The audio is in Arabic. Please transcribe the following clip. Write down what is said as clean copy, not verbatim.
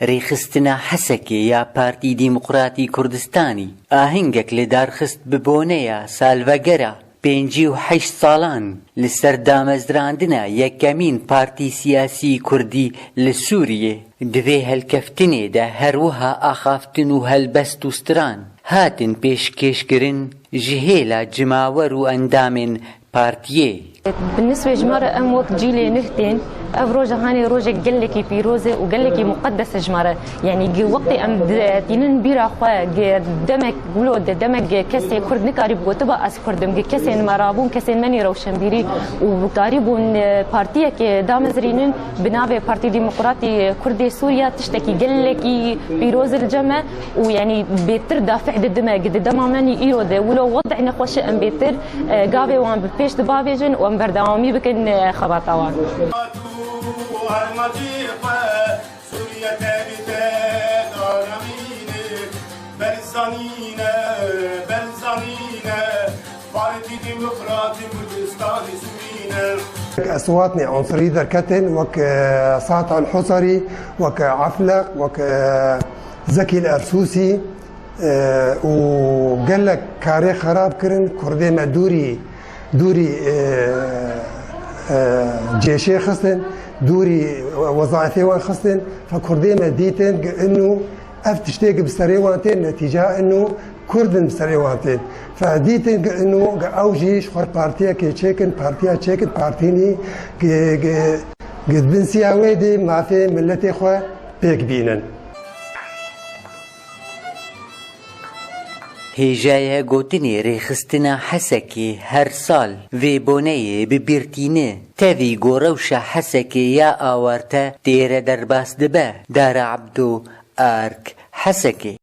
ڕێخستنە حەسەکێ یا پارتی دیموقراتی کوردستانی ئاهەنگێک لە دارخست ببۆنەیە سالڤەگەرە 58 ساڵان لەسەر دامەزراندنە یەکەمین پارتی سیاسی کوردی لە سووریێ دوێ هەلکەفتنێدا هەروەها ئاخافتن و هەلبەست و ستران هاتن پێشکێشکردن ji hêla cimawar û endamên partiyê. بالنسبة جمارة أم وقت جيلي نهتين أف روجا هاني روجا قلكي بيروزة وقلكي مقدسة جمارة يعني وقتي أم تينن بيرا خوا دمك ولود دمك كسي كرد نكاري بوتبا أس كردم كسي مرابون كسي مني روشن بيري وقاربون بارتية كي دامزرينن بنابه بارتي ديمقراطي كردي سوريا تشتكي قلكي بيروزة الجمع ويعني بيتر دافع الدماء قد دمامني إيروده ولو وضع نخوش أم بيتر قابي وان ببيش دبابيجن وام برداومی بکن خبر توان. أصواتني عنصري دركتن وك ساطع الحصري وك عفلق وك زكي الأرسوسي وقال لك كاري خراب كرن كردي مدوري دوري جيشي خصن دوري وظائفي وان خصن فكردي ما ديتن انه افتشتيق بسريوانتين نتيجه انه كردن بسريوانتين فديتن انه او جيش خور بارتيا كي تشيكن بارتيا تشيكن بارتيني قد بنسيا ويدي ما في ملتي خو بيك بينن هێژایە گوتنی ڕێخستنە حەسەکێ هەر ساڵ vêboneyê bibîrtîne tevî gorewşa Hesekê ya awarte têre derbas dibe Dara Ebdo Ark Hesekê.